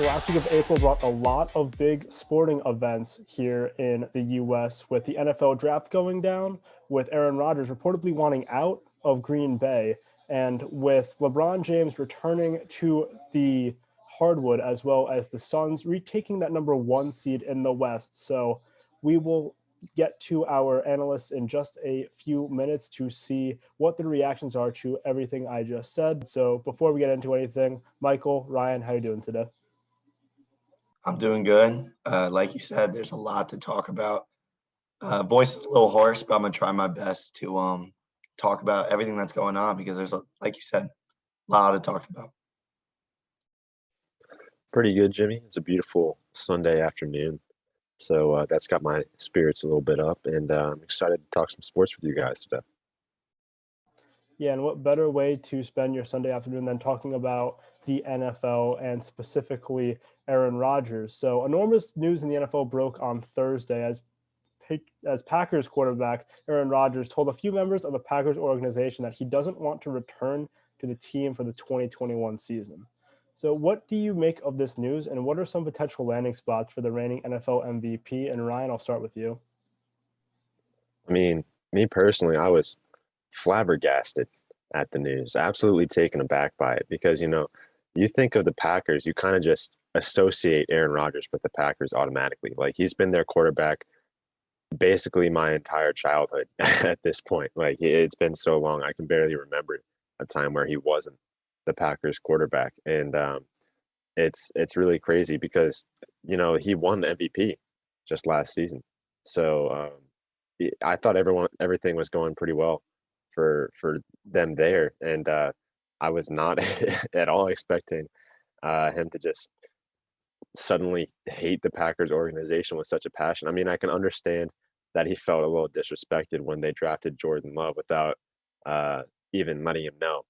The last week of April brought a lot of big sporting events here in the U.S. with the NFL draft going down, with Aaron Rodgers reportedly wanting out of Green Bay, and with LeBron James returning to the hardwood, as well as the Suns retaking that number one seed in the West. So we will get to our analysts in just a few minutes to see what the reactions are to everything I just said. So before we get into anything, Michael, Ryan, how are you doing today? I'm doing good. Like you said, there's a lot to talk about. Voice is a little hoarse, but I'm gonna try my best to talk about everything that's going on because like you said, a lot to talk about. Pretty good, Jimmy. It's a beautiful Sunday afternoon. So that's got my spirits a little bit up, and I'm excited to talk some sports with you guys today. Yeah, and what better way to spend your Sunday afternoon than talking about the NFL and specifically Aaron Rodgers? So, enormous news in the NFL broke on Thursday as Packers quarterback Aaron Rodgers told a few members of the Packers organization that he doesn't want to return to the team for the 2021 season. So, what do you make of this news, and what are some potential landing spots for the reigning NFL MVP? And Ryan, I'll start with you. I mean, me personally, I was flabbergasted at the news, absolutely taken aback by it because, you think of the Packers, you kind of just associate Aaron Rodgers with the Packers automatically. Like he's been their quarterback basically my entire childhood at this point. Like it's been so long, I can barely remember a time where he wasn't the Packers quarterback. And it's really crazy because, he won the MVP just last season. So I thought everything was going pretty well for them there, and I was not at all expecting him to just suddenly hate the Packers organization with such a passion. I mean, I can understand that he felt a little disrespected when they drafted Jordan Love without even letting him know.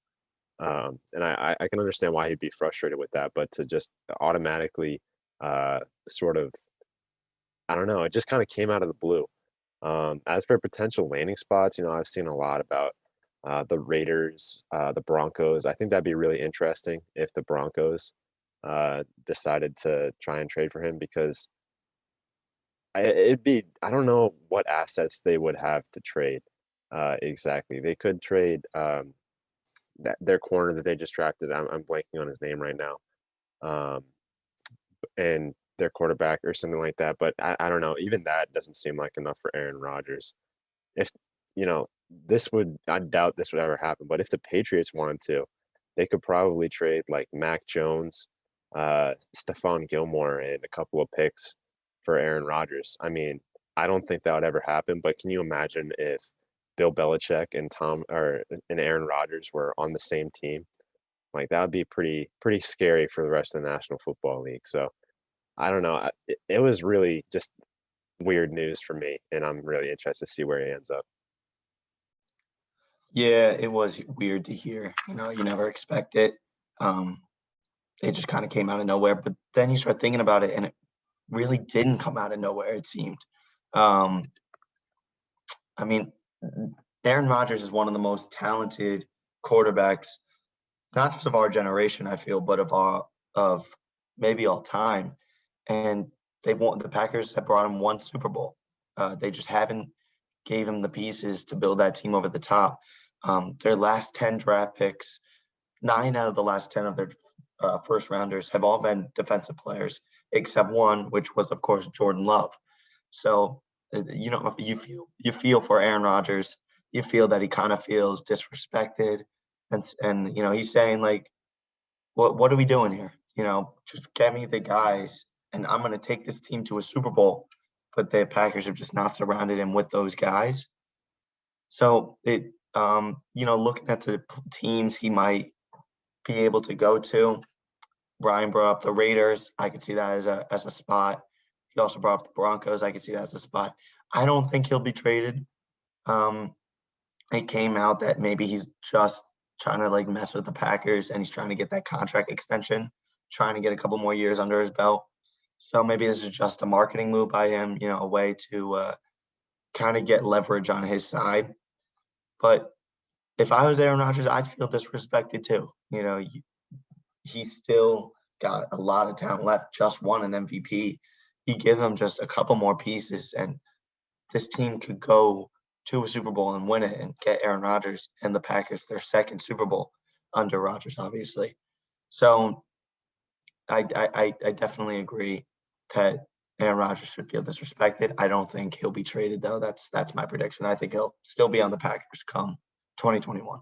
And I can understand why he'd be frustrated with that, but to just automatically sort of, I don't know, it just kind of came out of the blue. As for potential landing spots, I've seen a lot about the Raiders, the Broncos. I think that'd be really interesting if the Broncos decided to try and trade for him because I don't know what assets they would have to trade exactly. They could trade their corner that they just drafted. I'm blanking on his name right now. And their quarterback or something like that. But I don't know. Even that doesn't seem like enough for Aaron Rodgers. If, I doubt this would ever happen. But if the Patriots wanted to, they could probably trade like Mac Jones, Stephon Gilmore, and a couple of picks for Aaron Rodgers. I mean, I don't think that would ever happen. But can you imagine if Bill Belichick and Aaron Rodgers were on the same team? Like that would be pretty scary for the rest of the National Football League. So I don't know. It was really just weird news for me, and I'm really interested to see where he ends up. Yeah, it was weird to hear. You never expect it. It just kind of came out of nowhere. But then you start thinking about it, and it really didn't come out of nowhere. It seemed. I mean, Aaron Rodgers is one of the most talented quarterbacks, not just of our generation, I feel, but of maybe all time. And the Packers have brought him one Super Bowl. They just haven't gave him the pieces to build that team over the top. Their last 10 draft picks, 9 out of the last 10 of their first rounders have all been defensive players, except one, which was, of course, Jordan Love. So, you feel for Aaron Rodgers. You feel that he kind of feels disrespected. And he's saying, like, what are we doing here? Just get me the guys, and I'm going to take this team to a Super Bowl. But the Packers have just not surrounded him with those guys. So looking at the teams he might be able to go to, Brian brought up the Raiders. I could see that as a spot. He also brought up the Broncos. I could see that as a spot. I don't think he'll be traded. It came out that maybe he's just trying to like mess with the Packers and he's trying to get that contract extension, trying to get a couple more years under his belt. So maybe this is just a marketing move by him, a way to kind of get leverage on his side. But if I was Aaron Rodgers, I'd feel disrespected too. He's still got a lot of talent left, just won an MVP. You give him just a couple more pieces, and this team could go to a Super Bowl and win it and get Aaron Rodgers and the Packers their second Super Bowl under Rodgers, obviously. So I definitely agree that Aaron Rodgers should feel disrespected. I don't think he'll be traded, though. That's my prediction. I think he'll still be on the Packers come 2021.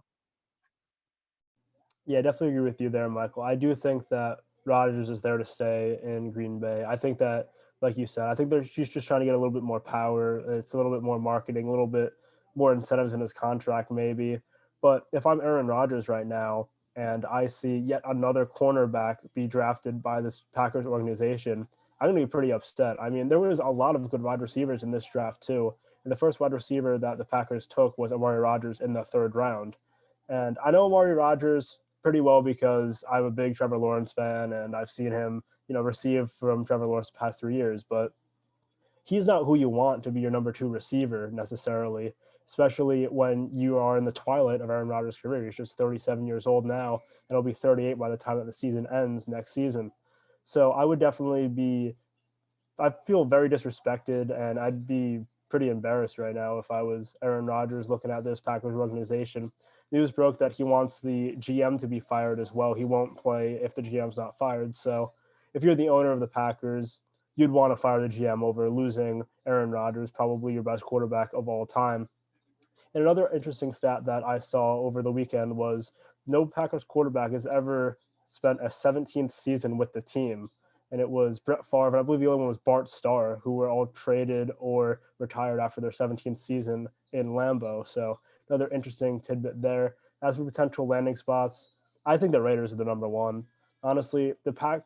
Yeah, definitely agree with you there, Michael. I do think that Rodgers is there to stay in Green Bay. I think that, like you said, I think she's just trying to get a little bit more power. It's a little bit more marketing, a little bit more incentives in his contract, maybe. But if I'm Aaron Rodgers right now and I see yet another cornerback be drafted by this Packers organization, I'm going to be pretty upset. I mean, there was a lot of good wide receivers in this draft, too. And the first wide receiver that the Packers took was Amari Rodgers in the third round. And I know Amari Rodgers pretty well because I'm a big Trevor Lawrence fan and I've seen him, receive from Trevor Lawrence the past 3 years, but he's not who you want to be your number two receiver necessarily, especially when you are in the twilight of Aaron Rodgers' career. He's just 37 years old now, and he'll be 38 by the time that the season ends next season. So I would definitely I feel very disrespected, and I'd be pretty embarrassed right now if I was Aaron Rodgers looking at this Packers organization. News broke that he wants the GM to be fired as well. He won't play if the GM's not fired. So if you're the owner of the Packers, you'd want to fire the GM over losing Aaron Rodgers, probably your best quarterback of all time. And another interesting stat that I saw over the weekend was no Packers quarterback has ever spent a 17th season with the team. And it was Brett Favre, and I believe the other one was Bart Starr, who were all traded or retired after their 17th season in Lambeau. So another interesting tidbit there. As for potential landing spots, I think the Raiders are the number one. Honestly, the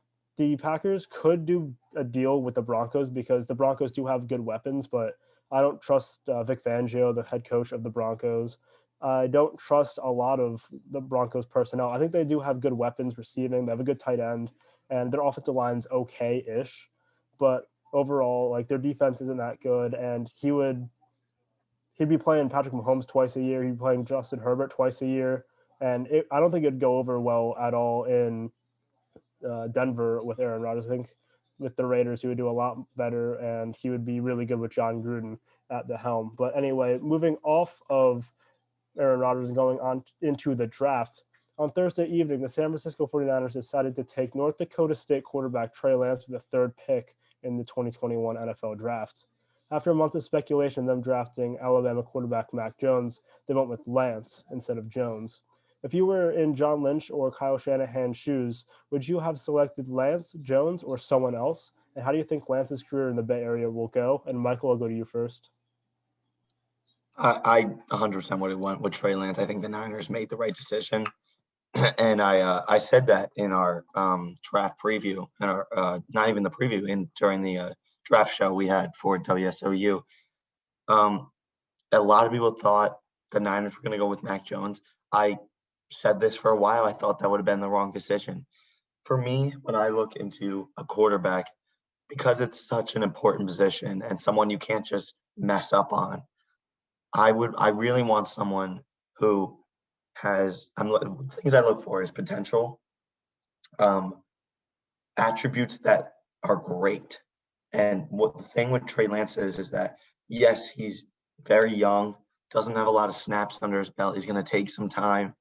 Packers could do a deal with the Broncos because the Broncos do have good weapons, but I don't trust Vic Fangio, the head coach of the Broncos. I don't trust a lot of the Broncos personnel. I think they do have good weapons receiving. They have a good tight end, and their offensive line's okay-ish. But overall, like their defense isn't that good, and he'd be playing Patrick Mahomes twice a year. He'd be playing Justin Herbert twice a year, and I don't think it'd go over well at all in Denver with Aaron Rodgers. I think with the Raiders, he would do a lot better, and he would be really good with John Gruden at the helm. But anyway, moving off of Aaron Rodgers and going on into the draft, on Thursday evening, the San Francisco 49ers decided to take North Dakota State quarterback Trey Lance with the third pick in the 2021 NFL Draft. After a month of speculation, them drafting Alabama quarterback Mac Jones, they went with Lance instead of Jones. If you were in John Lynch or Kyle Shanahan's shoes, would you have selected Lance, Jones, or someone else? And how do you think Lance's career in the Bay Area will go? And Michael, I'll go to you first. I 100% would have went with Trey Lance. I think the Niners made the right decision. And I said that in our draft preview, and our not even the preview, during the draft show we had for WSOU. A lot of people thought the Niners were going to go with Mac Jones. I said this for a while. I thought that would have been the wrong decision. For me, when I look into a quarterback, because it's such an important position and someone you can't just mess up on, I really want someone who has things I look for is potential, attributes that are great. And what the thing with Trey Lance is that yes, he's very young, doesn't have a lot of snaps under his belt. He's going to take some time,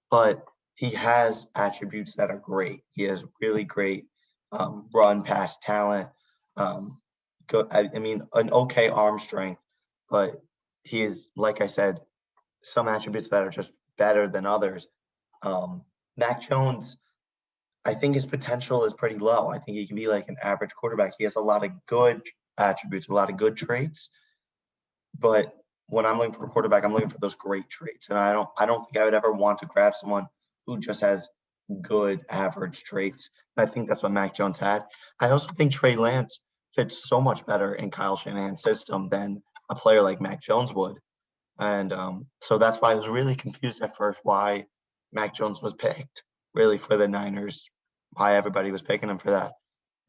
but he has attributes that are great. He has really great run pass talent. An okay arm strength, but he is, like I said, some attributes that are just better than others. Mac Jones, I think his potential is pretty low. I think he can be like an average quarterback. He has a lot of good attributes, a lot of good traits, but when I'm looking for a quarterback, I'm looking for those great traits. And I don't think I would ever want to grab someone who just has good average traits. And I think that's what Mac Jones had. I also think Trey Lance fits so much better in Kyle Shanahan's system than a player like Mac Jones would. And so that's why I was really confused at first why Mac Jones was picked, really, for the Niners, why everybody was picking him for that.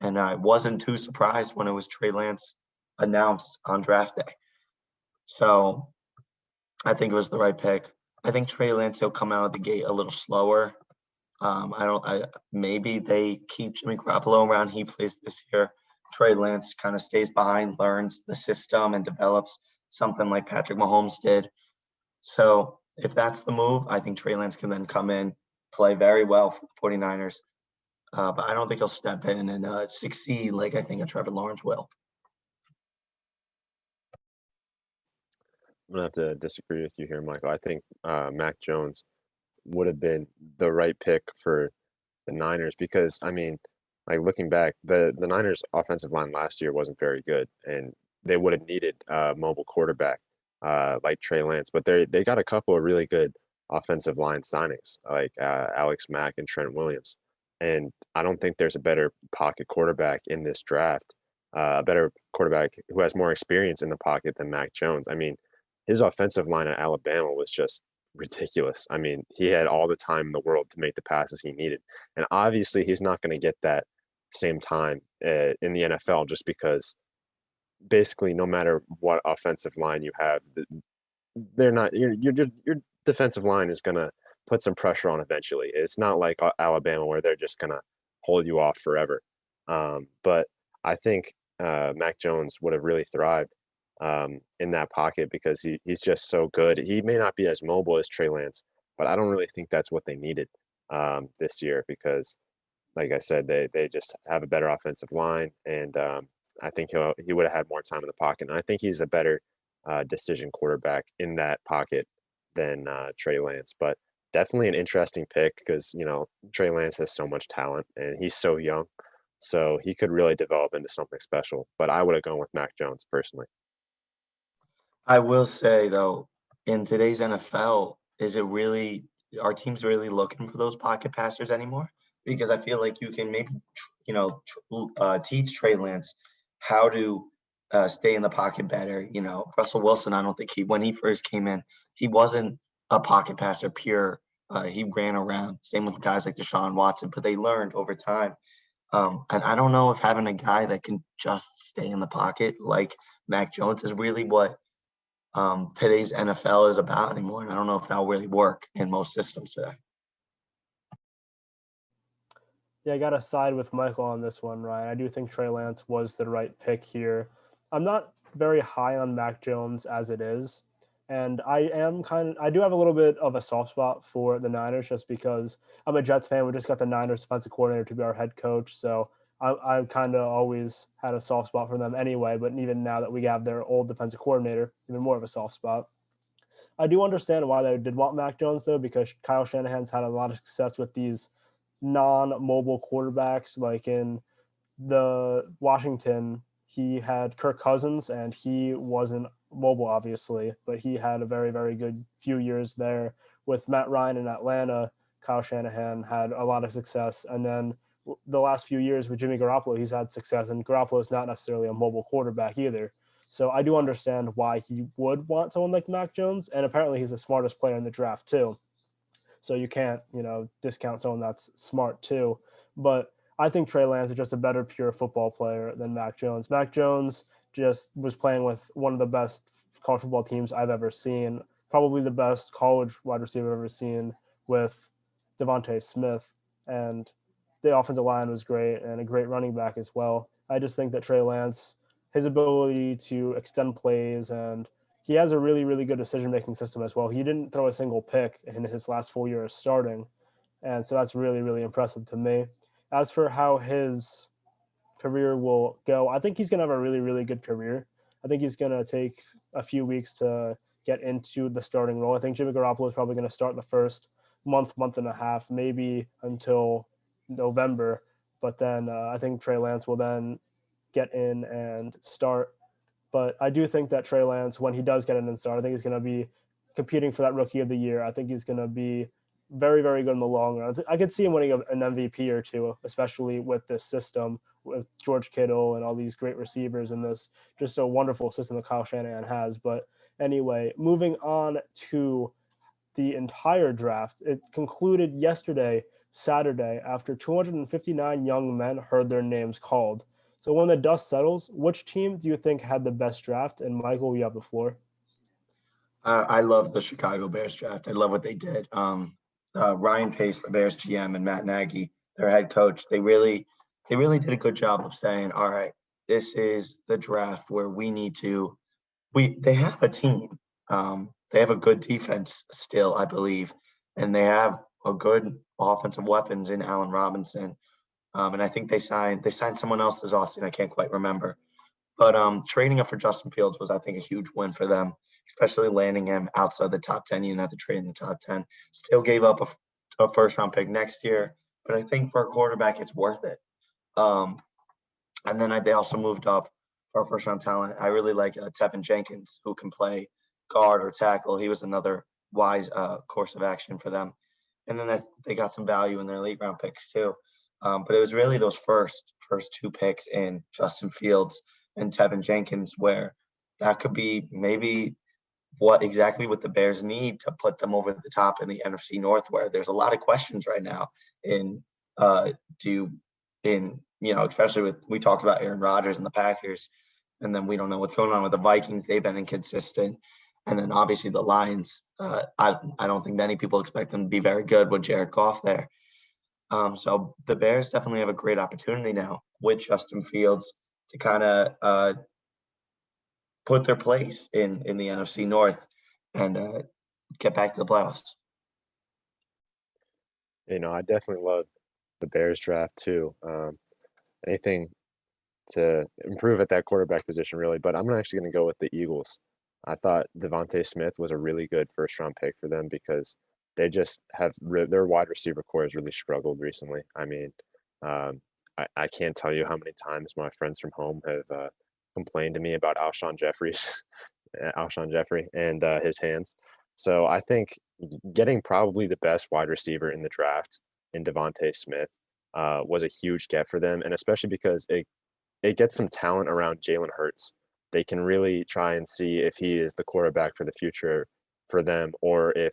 And I wasn't too surprised when it was Trey Lance announced on draft day. So I think it was the right pick. I think Trey Lance, he'll come out of the gate a little slower. Maybe they keep Jimmy Garoppolo around. He plays this year. Trey Lance kind of stays behind, learns the system, and develops something like Patrick Mahomes did. So if that's the move, I think Trey Lance can then come in, play very well for the 49ers. But I don't think he'll step in and succeed like I think a Trevor Lawrence will. I'm gonna have to disagree with you here, Michael. I think Mac Jones would have been the right pick for the Niners because I mean, like looking back, the Niners offensive line last year wasn't very good, and they would have needed a mobile quarterback like Trey Lance, but they got a couple of really good offensive line signings like Alex Mack and Trent Williams, and I don't think there's a better pocket quarterback in this draft, a better quarterback who has more experience in the pocket than Mac Jones. I mean, his offensive line at Alabama was just ridiculous. I mean, he had all the time in the world to make the passes he needed. And obviously, he's not going to get that same time in the NFL just because basically no matter what offensive line you have, they're not your defensive line is going to put some pressure on eventually. It's not like Alabama where they're just going to hold you off forever. But I think Mac Jones would have really thrived in that pocket because he's just so good. He may not be as mobile as Trey Lance, but I don't really think that's what they needed this year because, like I said, they just have a better offensive line, and I think he would have had more time in the pocket. And I think he's a better decision quarterback in that pocket than Trey Lance. But definitely an interesting pick because Trey Lance has so much talent and he's so young, so he could really develop into something special. But I would have gone with Mac Jones personally. I will say though, in today's NFL, are teams really looking for those pocket passers anymore? Because I feel like you can maybe, teach Trey Lance how to stay in the pocket better. Russell Wilson, I don't think when he first came in, he wasn't a pocket passer pure. He ran around. Same with guys like Deshaun Watson, but they learned over time. And I don't know if having a guy that can just stay in the pocket like Mac Jones is really what today's NFL is about anymore. And I don't know if that'll really work in most systems today. Yeah, I got to side with Michael on this one, Ryan. I do think Trey Lance was the right pick here. I'm not very high on Mac Jones as it is. And I do have a little bit of a soft spot for the Niners just because I'm a Jets fan. We just got the Niners defensive coordinator to be our head coach. So I kind of always had a soft spot for them anyway. But even now that we have their old defensive coordinator, even more of a soft spot. I do understand why they did want Mac Jones, though, because Kyle Shanahan's had a lot of success with these non-mobile quarterbacks. Like in the Washington, he had Kirk Cousins, and he wasn't mobile, obviously, but he had a very, very good few years there. With Matt Ryan in Atlanta, Kyle Shanahan had a lot of success. And then the last few years with Jimmy Garoppolo, he's had success, and Garoppolo is not necessarily a mobile quarterback either. So I do understand why he would want someone like Mac Jones, and apparently he's the smartest player in the draft too. So you can't, discount someone that's smart too. But I think Trey Lance is just a better pure football player than Mac Jones. Mac Jones just was playing with one of the best college football teams I've ever seen, probably the best college wide receiver I've ever seen with Devontae Smith. And the offensive line was great and a great running back as well. I just think that Trey Lance, his ability to extend plays, and he has a really, really good decision-making system as well. He didn't throw a single pick in his last full year of starting. And so that's really, really impressive to me. As for how his career will go, I think he's going to have a really, really good career. I think he's going to take a few weeks to get into the starting role. I think Jimmy Garoppolo is probably going to start the first month and a half, maybe until November. But then I think Trey Lance will then get in and start. But I do think that Trey Lance, when he does get in and start, I think he's going to be competing for that Rookie of the Year. I think he's going to be very, very good in the long run. I could see him winning an MVP or two, especially with this system, with George Kittle and all these great receivers and this just a wonderful system that Kyle Shanahan has. But anyway, moving on to the entire draft. It concluded yesterday, Saturday, after 259 young men heard their names called. So when the dust settles, which team do you think had the best draft? And Michael, you have the floor. I love the Chicago Bears draft. I love what they did. Ryan Pace, the Bears GM, and Matt Nagy, their head coach, they really did a good job of saying, all right, this is the draft where we need to. They have a team. They have a good defense still, I believe, and they have a good offensive weapons in Allen Robinson. And I think they signed someone else this offseason. I can't quite remember. But trading up for Justin Fields was, I think, a huge win for them, especially landing him outside the top 10. You didn't have to trade in the top 10. Still gave up a first round pick next year. But I think for a quarterback, it's worth it. Um, and then they also moved up for first round talent. I really like Tevin Jenkins, who can play guard or tackle. He was another wise course of action for them. And then they got some value in their late round picks too. But it was really those first two picks in Justin Fields and Tevin Jenkins where that could be maybe exactly what the Bears need to put them over the top in the NFC North, where there's a lot of questions right now in do in especially with we talked about Aaron Rodgers and the Packers, and then we don't know what's going on with the Vikings. They've been inconsistent, and then obviously the Lions. I don't think many people expect them to be very good with Jared Goff there. So the Bears definitely have a great opportunity now with Justin Fields to kind of put their place in the NFC North and get back to the playoffs. I definitely love the Bears draft too. Anything to improve at that quarterback position, really. But I'm actually going to go with the Eagles. I thought Devontae Smith was a really good first round pick for them because they just have their wide receiver core has really struggled recently. I mean, I can't tell you how many times my friends from home have complained to me about Alshon Jeffrey and his hands. So I think getting probably the best wide receiver in the draft in Devontae Smith was a huge get for them, and especially because it gets some talent around Jalen Hurts. They can really try and see if he is the quarterback for the future for them, or if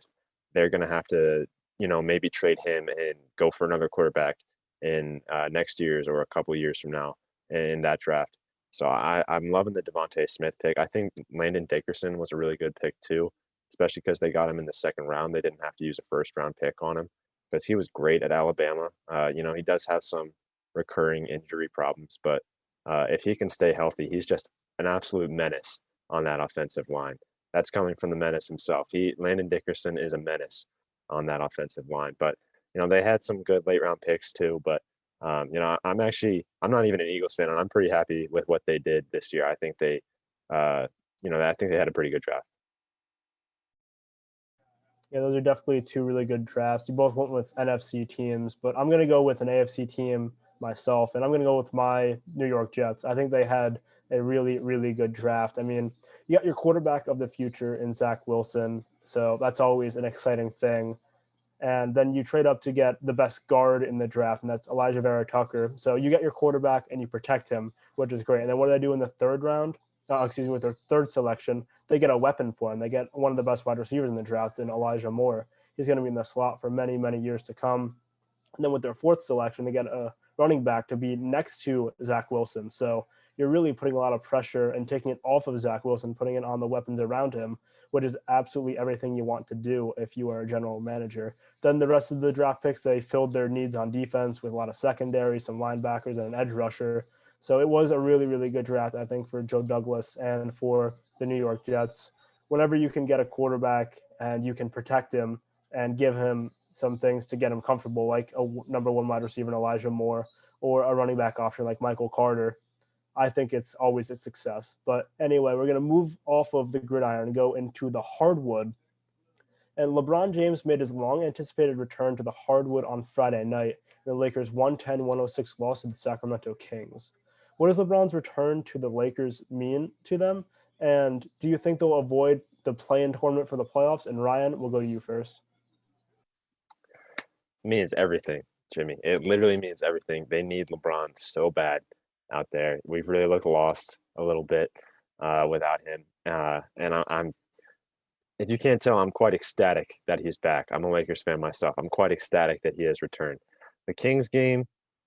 they're going to have to, maybe trade him and go for another quarterback in next year's or a couple years from now in that draft. So I'm loving the Devontae Smith pick. I think Landon Dickerson was a really good pick too, especially because they got him in the second round. They didn't have to use a first round pick on him because he was great at Alabama. He does have some recurring injury problems, but if he can stay healthy, he's just an absolute menace on that offensive line. That's coming from the menace himself. Landon Dickerson is a menace on that offensive line. But they had some good late round picks too. But I'm not even an Eagles fan, and I'm pretty happy with what they did this year. I think I think they had a pretty good draft. Yeah, those are definitely two really good drafts. You both went with NFC teams, but I'm going to go with an AFC team myself, and I'm going to go with my New York Jets. I think they had a really, really good draft. I mean, you got your quarterback of the future in Zach Wilson, so that's always an exciting thing. And then you trade up to get the best guard in the draft, and that's Elijah Vera Tucker. So you get your quarterback and you protect him, which is great. And then what do they do in the third round? With their third selection, they get a weapon for him. They get one of the best wide receivers in the draft in Elijah Moore. He's going to be in the slot for many, many years to come. And then with their fourth selection, they get a running back to be next to Zach Wilson. So you're really putting a lot of pressure and taking it off of Zach Wilson, putting it on the weapons around him, which is absolutely everything you want to do if you are a general manager. Then the rest of the draft picks, they filled their needs on defense with a lot of secondary, some linebackers, and an edge rusher. So it was a really, really good draft, I think, for Joe Douglas and for the New York Jets. Whenever you can get a quarterback and you can protect him and give him some things to get him comfortable, like a number one wide receiver in Elijah Moore or a running back option like Michael Carter, I think it's always a success. But anyway, we're going to move off of the gridiron and go into the hardwood. And LeBron James made his long anticipated return to the hardwood on Friday night in the Lakers' 110-106 loss to the Sacramento Kings. What does LeBron's return to the Lakers mean to them? And do you think they'll avoid the play-in tournament for the playoffs? And Ryan, we'll go to you first. It means everything, Jimmy. It literally means everything. They need LeBron so bad out there. We've really looked lost a little bit without him. And I'm if you can't tell, I'm quite ecstatic that he's back. I'm a Lakers fan myself. I'm quite ecstatic that he has returned. The Kings game,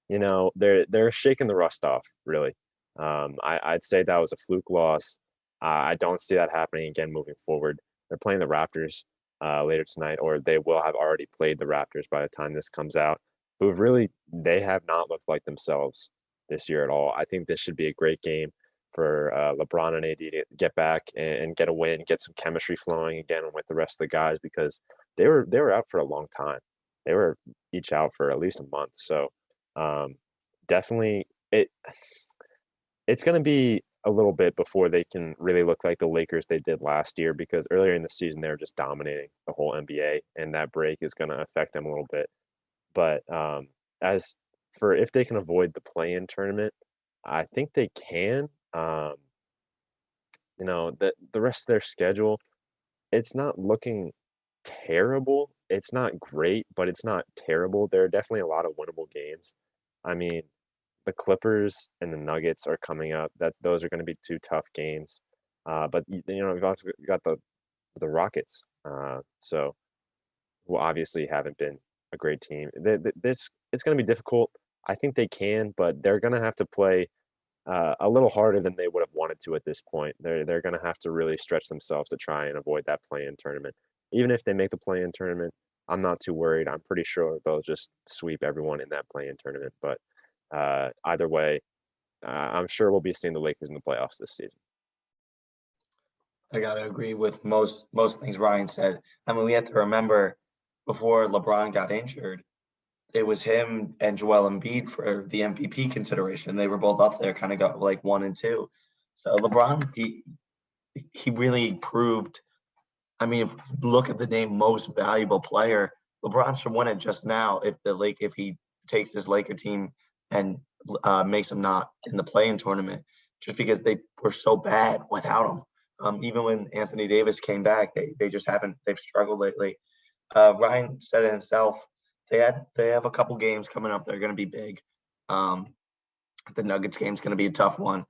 they're shaking the rust off, really. I'd say that was a fluke loss. I don't see that happening again moving forward. They're playing the Raptors later tonight, or they will have already played the Raptors by the time this comes out, they have not looked like themselves this year at all. I think this should be a great game for LeBron and AD to get back and get a win, get some chemistry flowing again with the rest of the guys, because they were out for a long time. They were each out for at least a month. So definitely it's going to be a little bit before they can really look like the Lakers they did last year, because earlier in the season they were just dominating the whole NBA, and that break is going to affect them a little bit. But as for if they can avoid the play-in tournament, I think they can. The rest of their schedule, it's not looking terrible. It's not great, but it's not terrible. There are definitely a lot of winnable games. I mean, the Clippers and the Nuggets are coming up. Those are going to be two tough games. But we've also got the Rockets. So who obviously haven't been a great team. It's going to be difficult. I think they can, but they're going to have to play a little harder than they would have wanted to at this point. They're going to have to really stretch themselves to try and avoid that play-in tournament. Even if they make the play-in tournament, I'm not too worried. I'm pretty sure they'll just sweep everyone in that play-in tournament. But either way, I'm sure we'll be seeing the Lakers in the playoffs this season. I gotta agree with most things Ryan said. I mean, we have to remember before LeBron got injured, it was him and Joel Embiid for the MVP consideration. They were both up there, kind of got like 1 and 2. So LeBron, he really proved. I mean, if you look at the name most valuable player, LeBron should win it just now if he takes his Laker team and makes them not in the play-in tournament, just because they were so bad without him. Even when Anthony Davis came back, they've struggled lately. Ryan said it himself. They have a couple games coming up that are going to be big. The Nuggets game's going to be a tough one.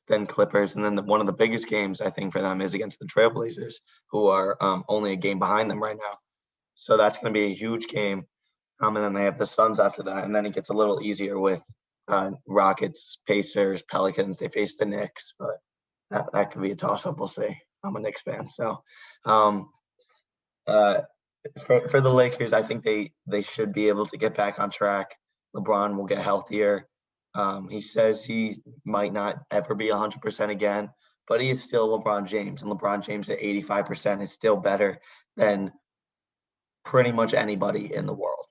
Then Clippers, and then one of the biggest games I think for them is against the Trailblazers, who are only a game behind them right now. So that's going to be a huge game. And then they have the Suns after that, and then it gets a little easier with Rockets, Pacers, Pelicans. They face the Knicks, but that could be a toss-up. We'll see. I'm a Knicks fan, so for the Lakers, I think they should be able to get back on track. LeBron will get healthier. He says he might not ever be 100% again, but he is still LeBron James, and LeBron James at 85% is still better than pretty much anybody in the world.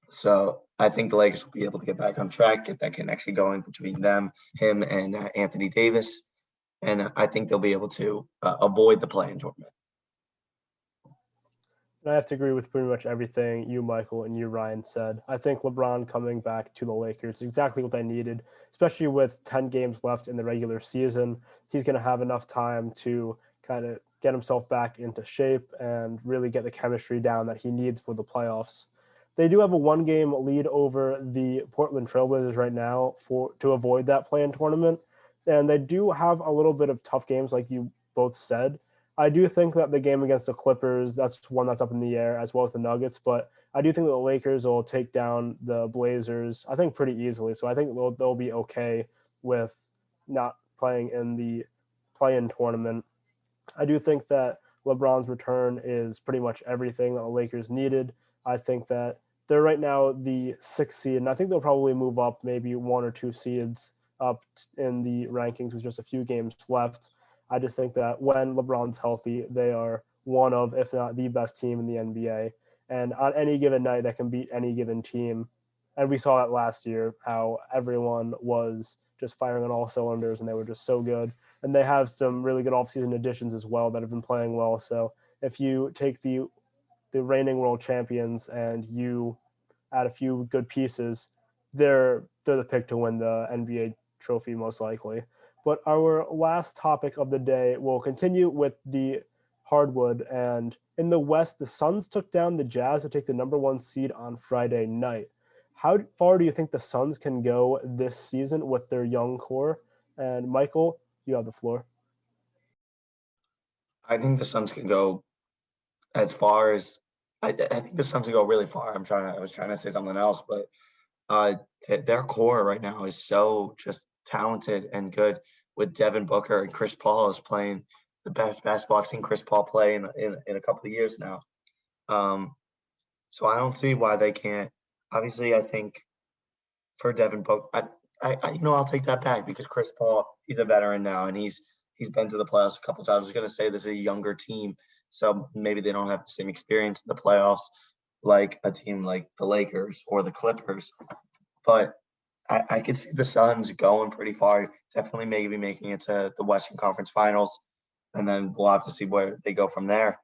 So I think the Lakers will be able to get back on track, get that connection going between him and Anthony Davis, and I think they'll be able to avoid the play-in tournament. I have to agree with pretty much everything you, Michael, and you, Ryan, said. I think LeBron coming back to the Lakers is exactly what they needed, especially with 10 games left in the regular season. He's going to have enough time to kind of get himself back into shape and really get the chemistry down that he needs for the playoffs. They do have a 1-game lead over the Portland Trailblazers right now to avoid that play-in tournament, and they do have a little bit of tough games, like you both said. I do think that the game against the Clippers, that's one that's up in the air, as well as the Nuggets. But I do think that the Lakers will take down the Blazers, I think, pretty easily. So I think they'll be okay with not playing in the play-in tournament. I do think that LeBron's return is pretty much everything that the Lakers needed. I think that they're right now the 6th seed, and I think they'll probably move up maybe 1 or 2 seeds up in the rankings with just a few games left. I just think that when LeBron's healthy, they are one of, if not the best team in the NBA. And on any given night, that can beat any given team. And we saw that last year, how everyone was just firing on all cylinders, and they were just so good. And they have some really good offseason additions as well that have been playing well. So if you take the reigning world champions and you add a few good pieces, they're the pick to win the NBA trophy most likely. But our last topic of the day will continue with the hardwood. And in the West, the Suns took down the Jazz to take the number 1 seed on Friday night. How far do you think the Suns can go this season with their young core? And Michael, you have the floor. I think the Suns can go as far as I think the Suns can go really far. I was trying to say something else, but their core right now is so just talented and good, with Devin Booker and Chris Paul is playing the best basketball I've seen Chris Paul play in a couple of years now. So I don't see why they can't. Obviously, I think for Devin Booker, I'll take that back because Chris Paul, he's a veteran now and he's been to the playoffs a couple of times. I was going to say this is a younger team, so maybe they don't have the same experience in the playoffs like a team like the Lakers or the Clippers. But I could see the Suns going pretty far. Definitely maybe making it to the Western Conference Finals, and then we'll have to see where they go from there.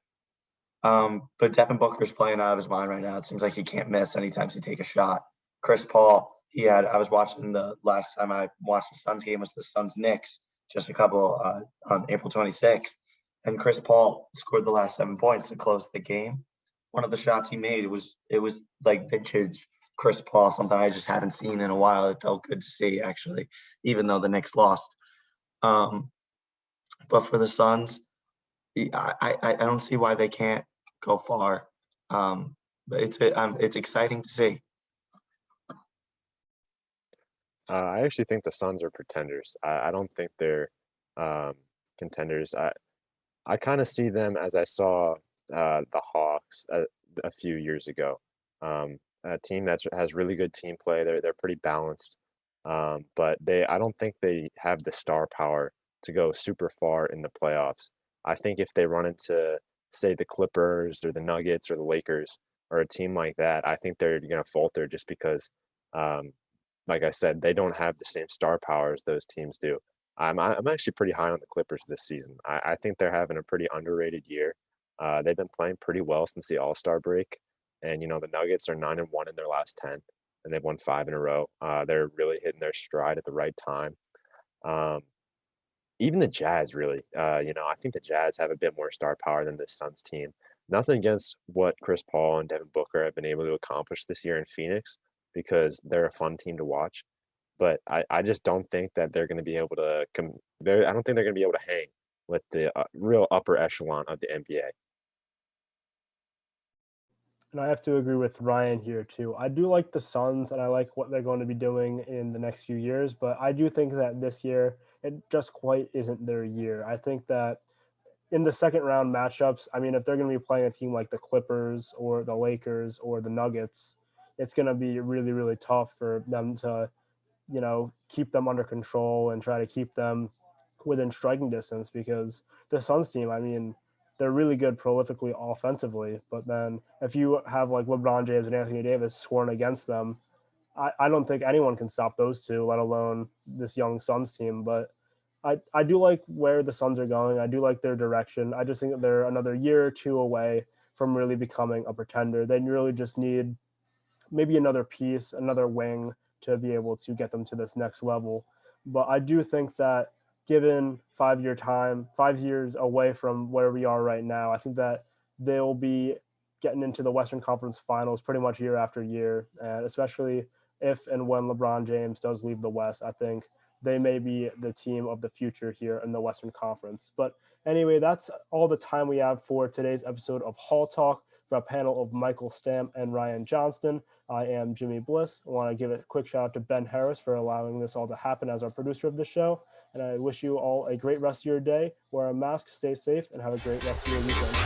But Devin Booker's playing out of his mind right now. It seems like he can't miss anytime he take a shot. Chris Paul, I was watching the last time I watched the Suns game was the Suns-Knicks, just a couple on April 26th. And Chris Paul scored the last 7 points to close the game. One of the shots he made, it was like vintage Chris Paul, something I just haven't seen in a while. It felt good to see, actually, even though the Knicks lost. But for the Suns, I don't see why they can't go far. But it's exciting to see. I actually think the Suns are pretenders. I don't think they're contenders. I kind of see them as I saw the Hawks a few years ago. A team that has really good team play. They're pretty balanced, but I don't think they have the star power to go super far in the playoffs. I think if they run into, say, the Clippers or the Nuggets or the Lakers or a team like that, I think they're going to falter just because, like I said, they don't have the same star power as those teams do. I'm actually pretty high on the Clippers this season. I think they're having a pretty underrated year. They've been playing pretty well since the All-Star break. And, the Nuggets are 9-1 in their last 10, and they've won 5 in a row. They're really hitting their stride at the right time. Even the Jazz, really. I think the Jazz have a bit more star power than this Suns team. Nothing against what Chris Paul and Devin Booker have been able to accomplish this year in Phoenix because they're a fun team to watch. But I just don't think that they're going to be able to I don't think they're going to be able to hang with the real upper echelon of the NBA. And I have to agree with Ryan here too. I do like the Suns and I like what they're going to be doing in the next few years, but I do think that this year it just quite isn't their year. I think that in the second round matchups, I mean, if they're going to be playing a team like the Clippers or the Lakers or the Nuggets, it's going to be really, really tough for them to, keep them under control and try to keep them within striking distance because the Suns team, I mean, they're really good prolifically offensively, but then if you have like LeBron James and Anthony Davis scoring against them, I don't think anyone can stop those two, let alone this young Suns team. But I do like where the Suns are going. I do like their direction. I just think that they're another year or two away from really becoming a pretender. They really just need maybe another piece, another wing to be able to get them to this next level. But I do think that given 5 year time, 5 years away from where we are right now, I think that they'll be getting into the Western Conference Finals pretty much year after year, and especially if and when LeBron James does leave the West, I think they may be the team of the future here in the Western Conference. But anyway, that's all the time we have for today's episode of Hall Talk for a panel of Michael Stamm and Ryan Johnston. I am Jimmy Bliss. I want to give a quick shout out to Ben Harris for allowing this all to happen as our producer of the show. And I wish you all a great rest of your day. Wear a mask, stay safe, and have a great rest of your weekend.